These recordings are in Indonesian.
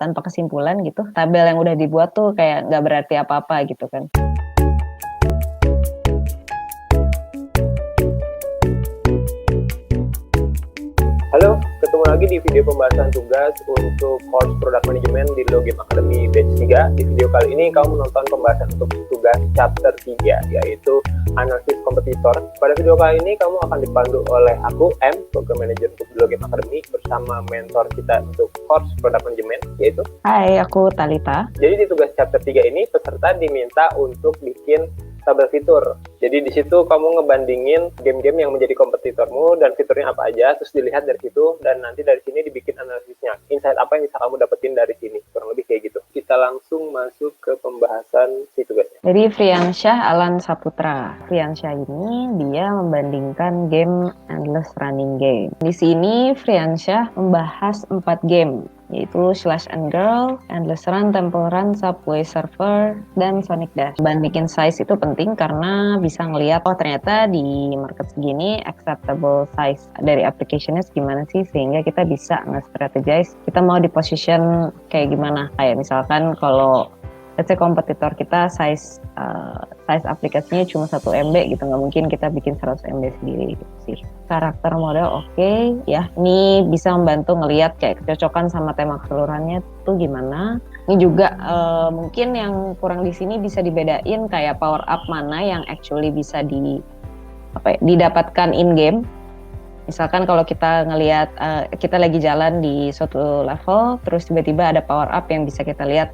tanpa kesimpulan gitu. Tabel yang udah dibuat tuh kayak nggak berarti apa-apa gitu kan. Halo, ketemu lagi di video pembahasan tugas untuk course Product Management di Logim Academy Batch 3. Di video kali ini kamu menonton pembahasan untuk tugas chapter 3, yaitu Analisis Kompetitor. Pada video kali ini kamu akan dipandu oleh aku, M, Program Manager untuk Logim Academy, bersama mentor kita untuk course Product Management, yaitu Hai, aku Talita. Jadi di tugas chapter 3 ini, peserta diminta untuk bikin tabel fitur. Jadi di situ kamu ngebandingin game-game yang menjadi kompetitormu dan fiturnya apa aja, terus dilihat dari situ, dan nanti dari sini dibikin analisisnya. Insight apa yang bisa kamu dapetin dari sini, kurang lebih kayak gitu. Kita langsung masuk ke pembahasan si tugasnya. Jadi Friansyah Alan Saputra. Friansyah ini dia membandingkan game Endless Running Game. Di sini Friansyah membahas 4 game, yaitu Slash and Girl, Endless Run, Temple Run, Subway Surfer, dan Sonic Dash. Bandingin size itu penting karena bisa ngelihat, oh ternyata di market segini acceptable size dari application-nya segimana sih, sehingga kita bisa nge-strategize kita mau di position kayak gimana. Kayak misalkan kalau let's say kompetitor kita size aplikasinya cuma 1 MB gitu, nggak mungkin kita bikin 100 MB sendiri gitu sih. Karakter model oke, ya, ini bisa membantu ngelihat kayak kecocokan sama tema keseluruhannya tuh gimana. Ini juga mungkin yang kurang di sini bisa dibedain kayak power up mana yang actually bisa didapatkan in game. Misalkan kalau kita ngelihat kita lagi jalan di suatu level, terus tiba-tiba ada power up yang bisa kita lihat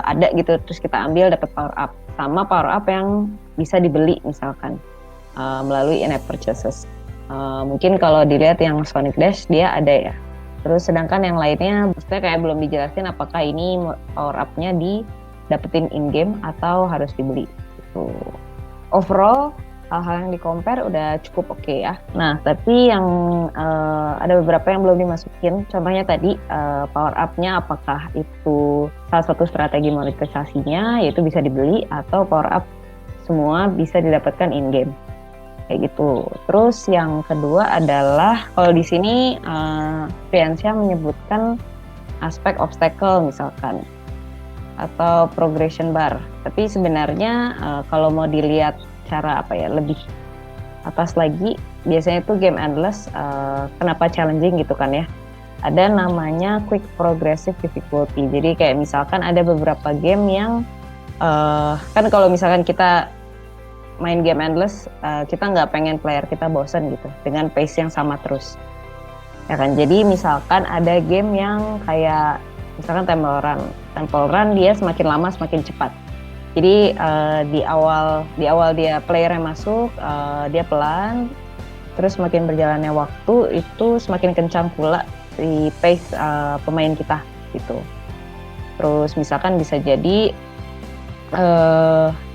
ada gitu, terus kita ambil dapat power up, sama power up yang bisa dibeli misalkan melalui in-app purchases. Mungkin kalau dilihat yang Sonic Dash dia ada ya, terus sedangkan yang lainnya maksudnya kayak belum dijelasin apakah ini power up-nya didapetin in-game atau harus dibeli gitu. Overall hal-hal yang di-compare udah cukup oke ya. Nah, tapi yang ada beberapa yang belum dimasukin. Contohnya tadi power up-nya apakah itu salah satu strategi monetisasinya, yaitu bisa dibeli, atau power up semua bisa didapatkan in-game. Kayak gitu. Terus yang kedua adalah kalau di sini Friansyah menyebutkan aspek obstacle misalkan, atau progression bar. Tapi sebenarnya kalau mau dilihat cara lebih atas lagi, biasanya itu game Endless kenapa challenging gitu kan ya, ada namanya quick progressive difficulty. Jadi kayak misalkan ada beberapa game yang kan kalau misalkan kita main game Endless, kita nggak pengen player kita bosen gitu dengan pace yang sama terus ya kan. Jadi misalkan ada game yang kayak misalkan Temple Run dia semakin lama semakin cepat. Jadi di awal dia playernya masuk, dia pelan, terus semakin berjalannya waktu itu semakin kencang pula si pace pemain kita gitu. Terus misalkan bisa jadi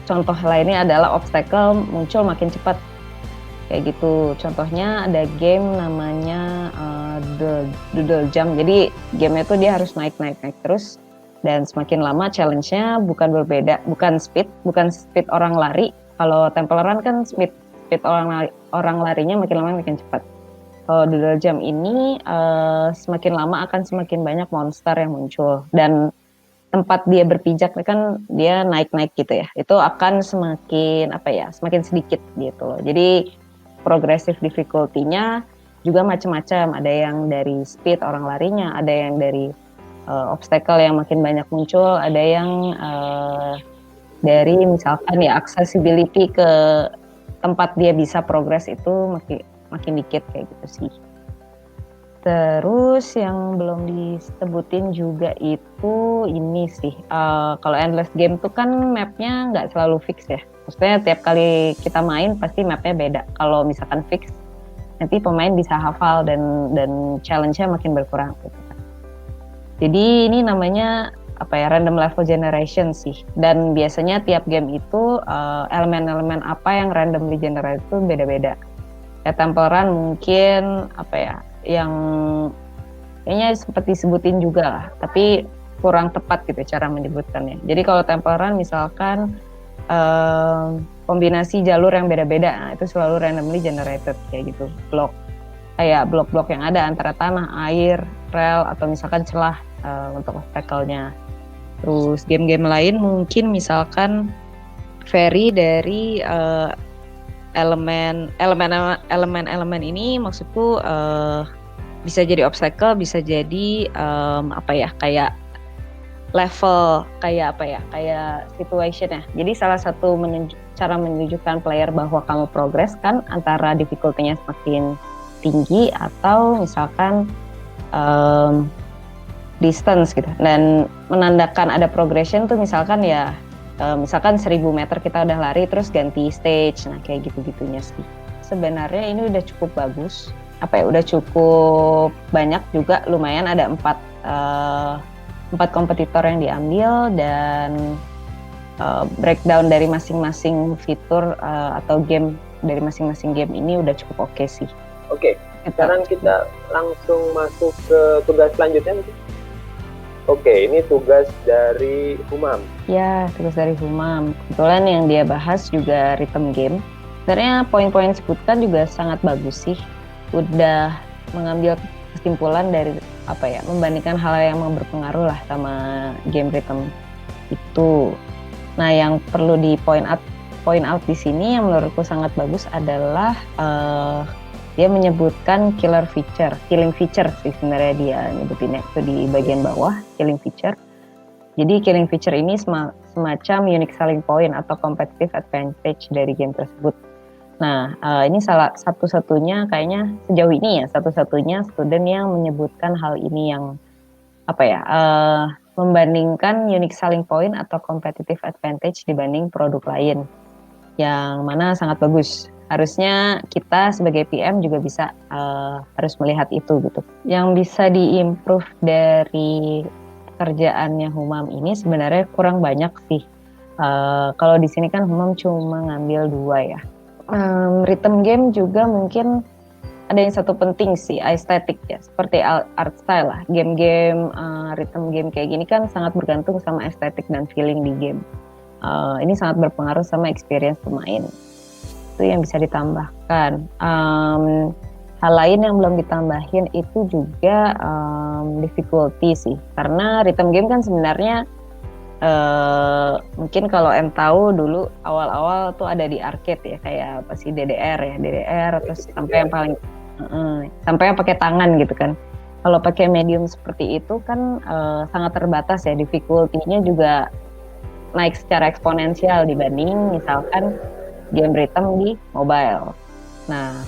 contoh lainnya adalah obstacle muncul makin cepat kayak gitu. Contohnya ada game namanya Doodle Jump. Jadi gamenya tuh dia harus naik terus. Dan semakin lama challenge-nya bukan speed orang lari. Kalau Temple Run kan speed orang larinya makin lama makin cepat. Kalau Doodle Jump ini semakin lama akan semakin banyak monster yang muncul, dan tempat dia berpijak kan dia naik gitu ya. Itu akan semakin semakin sedikit gitu loh. Jadi progressive difficulty-nya juga macam-macam. Ada yang dari speed orang larinya, ada yang dari obstacle yang makin banyak muncul, ada yang dari misalkan ya accessibility ke tempat dia bisa progress itu makin dikit kayak gitu sih. Terus yang belum disebutin juga itu ini sih, kalau Endless Game tuh kan mapnya nggak selalu fix ya. Maksudnya tiap kali kita main pasti mapnya beda. Kalau misalkan fix, nanti pemain bisa hafal dan challenge-nya makin berkurang gitu. Jadi ini namanya random level generation sih. Dan biasanya tiap game itu elemen-elemen apa yang randomly generate itu beda-beda. Ya Temple Run mungkin yang kayaknya sempat disebutin juga lah, tapi kurang tepat gitu cara menyebutkannya. Jadi kalau Temple Run misalkan kombinasi jalur yang beda-beda, nah itu selalu randomly generated kayak gitu. Blok-blok yang ada antara tanah, air, rel, atau misalkan celah untuk obstacle-nya. Terus game-game lain mungkin misalkan vary dari elemen ini, maksudku bisa jadi obstacle, bisa jadi kayak level, kayak situation ya. Jadi salah satu cara menunjukkan player bahwa kamu progres kan antara difficulty-nya semakin tinggi atau misalkan distance gitu. Dan menandakan ada progression tuh misalkan ya misalkan 1000 meter kita udah lari terus ganti stage, nah kayak gitu-gitunya sih. Sebenarnya ini udah cukup bagus, udah cukup banyak juga, lumayan ada 4 kompetitor yang diambil dan breakdown dari masing-masing fitur atau game dari masing-masing game ini udah cukup oke sih. Oke, sekarang kita langsung masuk ke tugas selanjutnya. Oke, ini tugas dari Humam. Ya, tugas dari Humam. Kebetulan yang dia bahas juga rhythm game. Sebenarnya poin-poin disebutkan juga sangat bagus sih. Udah mengambil kesimpulan dari membandingkan hal yang berpengaruh lah sama game rhythm itu. Nah, yang perlu di point out di sini yang menurutku sangat bagus adalah dia menyebutkan killing feature sih sebenarnya dia nyebutinnya itu di bagian bawah, killing feature. Jadi killing feature ini semacam unique selling point atau competitive advantage dari game tersebut. Nah, ini salah satu-satunya kayaknya sejauh ini ya, satu-satunya student yang menyebutkan hal ini yang membandingkan unique selling point atau competitive advantage dibanding produk lain, yang mana sangat bagus. Harusnya kita sebagai PM juga bisa harus melihat itu gitu. Yang bisa diimprove dari kerjaannya Humam ini sebenarnya kurang banyak sih. Kalau di sini kan Humam cuma ngambil 2 ya. Rhythm game juga mungkin ada yang satu penting sih, aesthetic ya, seperti art style lah. Game-game rhythm game kayak gini kan sangat bergantung sama estetik dan feeling di game. Ini sangat berpengaruh sama experience pemain. Itu yang bisa ditambahkan. Hal lain yang belum ditambahin itu juga difficulty sih, karena rhythm game kan sebenarnya mungkin kalau tahu dulu awal-awal tuh ada di arcade ya, kayak apa sih DDR terus sampai yang paling sampai yang pakai tangan gitu kan. Kalau pakai medium seperti itu kan sangat terbatas ya, difficulty-nya juga naik secara eksponensial dibanding misalkan game rhythm di mobile. Nah,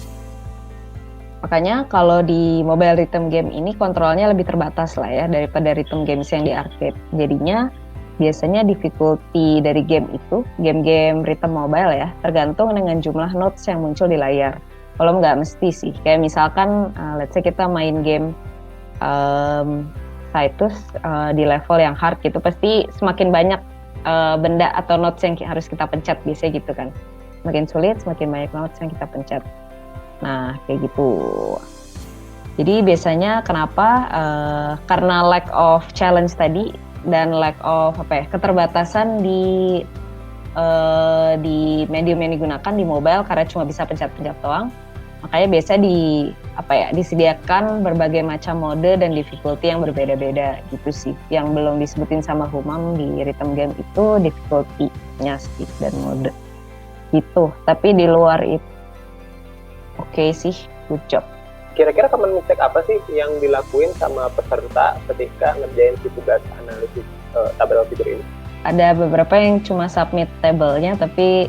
makanya kalau di mobile rhythm game ini kontrolnya lebih terbatas lah ya daripada rhythm games yang di arcade. Jadinya biasanya difficulty dari game itu, game-game rhythm mobile ya, tergantung dengan jumlah notes yang muncul di layar. Kalau nggak mesti sih, kayak misalkan let's say kita main game Citus di level yang hard gitu, pasti semakin banyak benda atau notes yang harus kita pencet biasanya gitu kan. Semakin sulit, semakin banyak notes yang kita pencet. Nah, kayak gitu. Jadi biasanya kenapa? Karena lack of challenge tadi dan lack of keterbatasan di medium yang digunakan di mobile karena cuma bisa pencet-pencet doang. Makanya biasa disediakan berbagai macam mode dan difficulty yang berbeda-beda gitu sih. Yang belum disebutin sama Humam di rhythm game itu difficulty-nya sih dan mode. Gitu. Tapi di luar itu oke sih, good job. Kira-kira common mistake apa sih yang dilakuin sama peserta ketika ngerjain si tugas analisis tabel fitur ini? Ada beberapa yang cuma submit tabelnya tapi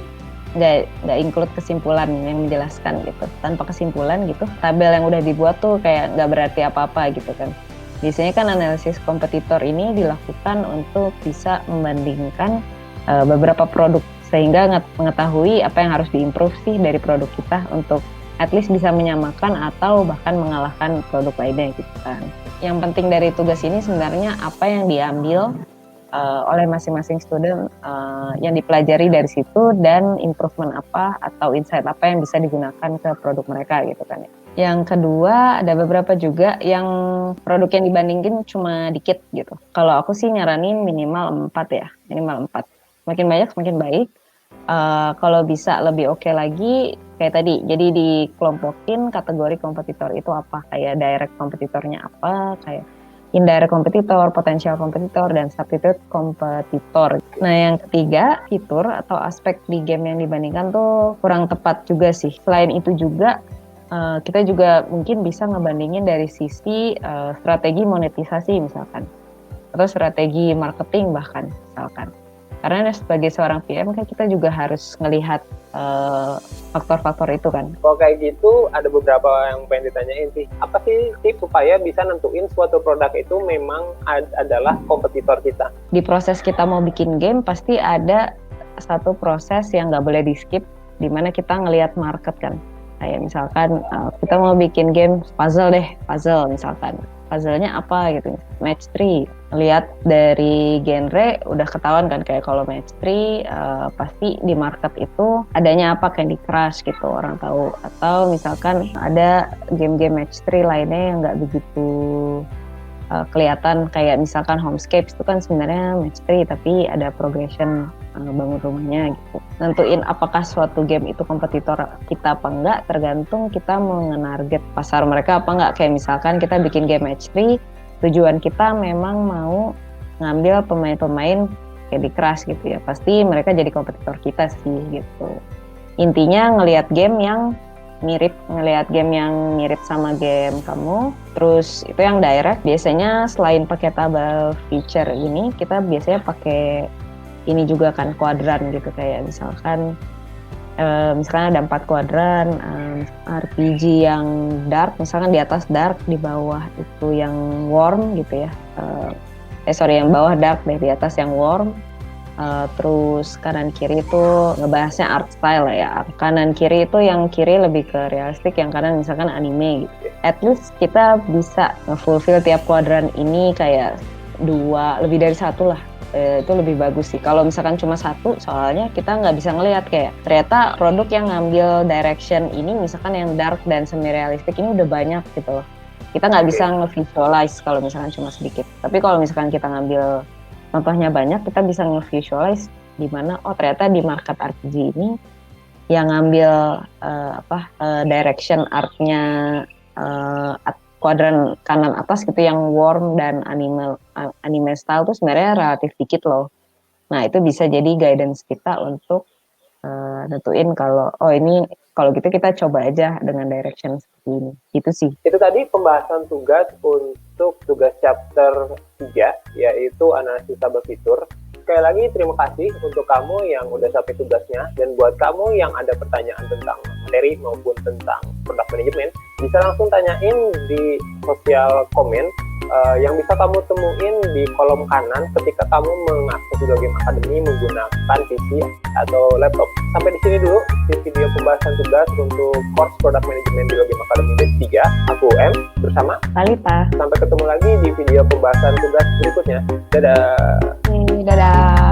nggak include kesimpulan yang menjelaskan gitu. Tanpa kesimpulan gitu, tabel yang udah dibuat tuh kayak nggak berarti apa-apa gitu kan. Biasanya kan analisis kompetitor ini dilakukan untuk bisa membandingkan beberapa produk sehingga mengetahui apa yang harus diimprove sih dari produk kita untuk at least bisa menyamakan atau bahkan mengalahkan produk lainnya gitu kan. Yang penting dari tugas ini sebenarnya apa yang diambil oleh masing-masing student yang dipelajari dari situ dan improvement apa atau insight apa yang bisa digunakan ke produk mereka gitu kan ya. Yang kedua ada beberapa juga yang produk yang dibandingin cuma dikit gitu. Kalau aku sih nyaranin minimal 4 ya, minimal 4. Semakin banyak semakin baik. Kalau bisa lebih oke lagi kayak tadi, jadi dikelompokin kategori kompetitor itu apa, kayak direct kompetitornya apa, kayak indirect kompetitor, potensial kompetitor, dan substitute kompetitor. Nah, yang ketiga, fitur atau aspek di game yang dibandingkan tuh kurang tepat juga sih. Selain itu juga, kita juga mungkin bisa ngebandingin dari sisi strategi monetisasi misalkan, atau strategi marketing bahkan misalkan. Karena sebagai seorang PM kan kita juga harus ngelihat faktor-faktor itu kan. Kalau kayak gitu ada beberapa yang pengen ditanyain sih. Apa sih tips supaya bisa nentuin suatu produk itu memang adalah kompetitor kita? Di proses kita mau bikin game pasti ada satu proses yang nggak boleh di skip, di mana kita ngelihat market kan. Kayak misalkan kita mau bikin game puzzle misalkan. Puzzle-nya apa gitu, match 3. Lihat dari genre udah ketahuan kan, kayak kalau match 3 pasti di market itu adanya apa, Candy Crush gitu orang tahu. Atau misalkan ada game-game match 3 lainnya yang nggak begitu kelihatan, kayak misalkan Homescapes itu kan sebenarnya match 3 tapi ada progression bangun rumahnya gitu. Nentuin apakah suatu game itu kompetitor kita apa enggak tergantung kita mau nge-target pasar mereka apa enggak. Kayak misalkan kita bikin game match 3, tujuan kita memang mau ngambil pemain-pemain Candy Crush gitu ya, pasti mereka jadi kompetitor kita sih gitu. Intinya ngelihat game yang mirip sama game kamu. Terus itu yang direct, biasanya selain pakai tabel feature ini, kita biasanya pakai ini juga kan, kuadran gitu. Kayak misalkan ada 4 kuadran, RPG yang dark, misalkan di atas dark, di bawah itu yang warm gitu ya. Yang bawah dark deh, di atas yang warm. Terus kanan kiri itu ngebahasnya art style ya. Kanan kiri itu yang kiri lebih ke realistik, yang kanan misalkan anime gitu. At least kita bisa nge-fulfill tiap kuadran ini kayak 2, lebih dari 1 lah. Itu lebih bagus sih. Kalau misalkan cuma 1, soalnya kita nggak bisa ngelihat kayak ternyata produk yang ngambil direction ini, misalkan yang dark dan semi realistik ini udah banyak gitu loh. Kita nggak bisa nge-visualize kalau misalkan cuma sedikit. Tapi kalau misalkan kita ngambil contohnya banyak, kita bisa nge-visualize di mana ternyata di market RPG ini yang ngambil direction artnya kuadran kanan atas gitu yang warm dan anime style tuh sebenarnya relatif dikit loh. Nah, itu bisa jadi guidance kita untuk nentuin kalau ini kalau gitu kita coba aja dengan direction seperti ini. Itu sih. Itu tadi pembahasan tugas untuk tugas chapter 3, yaitu analisis tabel fitur. Sekali lagi terima kasih untuk kamu yang udah sampai tugasnya, dan buat kamu yang ada pertanyaan tentang materi maupun tentang product management, bisa langsung tanyain di sosial komen yang bisa kamu temuin di kolom kanan ketika kamu mengakses Logame Academy menggunakan PC atau laptop. Sampai di sini dulu di video pembahasan tugas untuk course product management di Logame Academy batch 3. Aku M bersama Talita. Sampai ketemu lagi di video pembahasan tugas berikutnya. Dadah. Dadah.